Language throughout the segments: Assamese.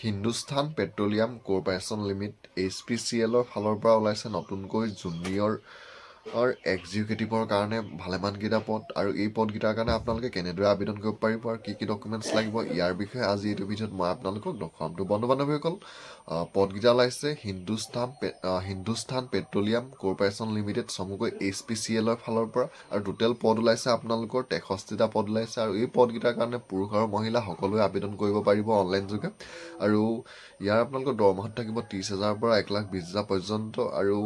হিন্দুস্তান পেট্ৰলিয়াম কৰ্পোৰেচন লিমিটেড HPCLৰ ফালৰ পৰা ওলাইছে নতুনকৈ জুনিয়ৰ এক্সিকিউটিভৰ কাৰণে ভালেমানকেইটা পদ আৰু এই পদকেইটাৰ কাৰণে আপোনালোকে কেনেদৰে আবেদন কৰিব পাৰিব আৰু কি ডকুমেণ্টছ লাগিব ইয়াৰ বিষয়ে আজি এইটো ভিডিঅ'ত মই আপোনালোকক দেখুৱাম। তো বন্ধু বান্ধৱীসকল, পদকেইটা ওলাইছে হিন্দুস্তান পেট্ৰলিয়াম কৰ্পোৰেচন লিমিটেড চমুকৈ HPCLৰ ফালৰ পৰা আৰু টোটেল পদ ওলাইছে আপোনালোকৰ 63টা পদ ওলাইছে আৰু এই পদকেইটাৰ কাৰণে পুৰুষ আৰু মহিলা সকলোৱে আবেদন কৰিব পাৰিব অনলাইন যোগে আৰু ইয়াৰ আপোনালোকৰ দৰমহাত থাকিব 30,000 পৰা 1,20,000 পৰ্যন্ত আৰু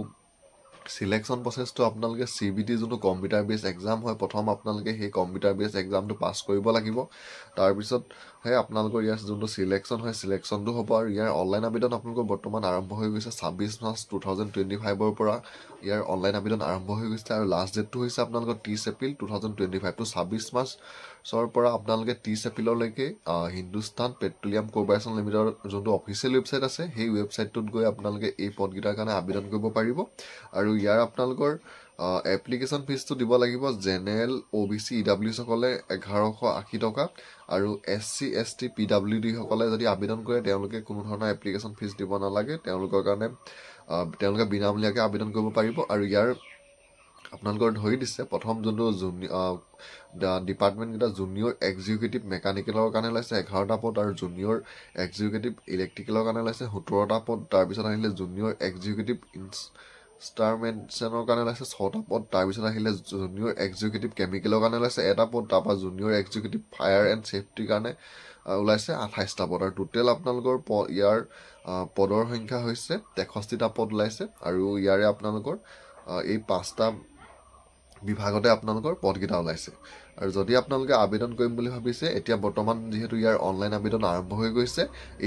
সিলেকশ্যন প্ৰচেছটো আপোনালোকে CBT যোনটো কম্পিউটাৰ বেছ এক্সাম হয় প্ৰথম আপোনালোকে সেই কম্পিউটাৰ বেছ এক্সামটো পাছ কৰিব লাগিব। তাৰপিছতহে আপোনালোকৰ ইয়াৰ যোনটো সিলেকশ্যন হয় সিলেকশ্যনটো হ'ব আৰু ইয়াৰ অনলাইন আবেদন আপোনালোকৰ বৰ্তমান আৰম্ভ হৈ গৈছে 26 মাৰ্চ 2025ৰ পৰা ইয়াৰ অনলাইন আবেদন আৰম্ভ হৈ গৈছে আৰু লাষ্ট ডেটটো হৈছে আপোনালোকৰ 30 এপ্ৰিল 2025। তো 26 মাৰ্চৰ পৰা আপোনালোকে 30 এপ্ৰিললৈকে হিন্দুস্তান পেট্ৰলিয়াম কৰ্পোৰেচন লিমিটেডৰ যোনটো অফিচিয়েল ৱেবছাইট আছে সেই ৱেবছাইটটোত গৈ আপোনালোকে এই পদকেইটাৰ কাৰণে আবেদন কৰিব পাৰিব আৰু ইয়াৰ আপোনালোকৰ এপ্লিকেশ্যন ফিজটো দিব লাগিব। জেনেৰেল OBC EWC সকলে 1180 টকা আৰু SC ST PWD সকলে যদি আবেদন কৰে তেওঁলোকে কোনো ধৰণৰ এপ্লিকেশ্যন ফিজ দিব নালাগে, তেওঁলোকৰ কাৰণে তেওঁলোকে বিনামূলীয়াকৈ আবেদন কৰিব পাৰিব আৰু ইয়াৰ আপোনালোকৰ ধৰি দিছে প্ৰথম যোনটো ডিপাৰ্টমেণ্টকেইটা জুনিয়ৰ এক্সিকিউটিভ মেকানিকেলৰ কাৰণে ওলাইছে 11টা পদ আৰু জুনিয়ৰ এক্সিকিউটিভ ইলেক্ট্ৰিকেলৰ কাৰণে ওলাইছে 17টা পদ। তাৰপিছত আহিলে জুনিয়ৰ এক্সিকিউটিভ ইনষ্ট্ৰুমেণ্টেশ্যনৰ কাৰণে ওলাইছে 6টা পদ। তাৰপিছত আহিলে জুনিয়ৰ এক্সিকিউটিভ কেমিকেলৰ কাৰণে ওলাইছে 1টা পদ। তাৰপৰা জুনিয়ৰ এক্সিকিউটিভ ফায়াৰ এণ্ড ছেফটিৰ কাৰণে ওলাইছে 28টা পদ আৰু টোটেল আপোনালোকৰ ইয়াৰ পদৰ সংখ্যা হৈছে 63টা পদ ওলাইছে আৰু ইয়াৰে আপোনালোকৰ এই 5টা বিভাগতে আপোনালোকৰ পদকেইটা ওলাইছে আৰু যদি আপোনালোকে আবেদন কৰিম বুলি ভাবিছে এতিয়া বৰ্তমান যিহেতু ইয়াৰ অনলাইন আবেদন আৰম্ভ হৈ গৈছে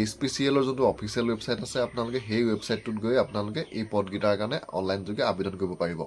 HPCLৰ যোনটো অফিচিয়েল ৱেবছাইট আছে আপোনালোকে সেই ৱেবছাইটটোত গৈ আপোনালোকে এই পদকেইটাৰ কাৰণে অনলাইন যোগে আবেদন কৰিব পাৰিব।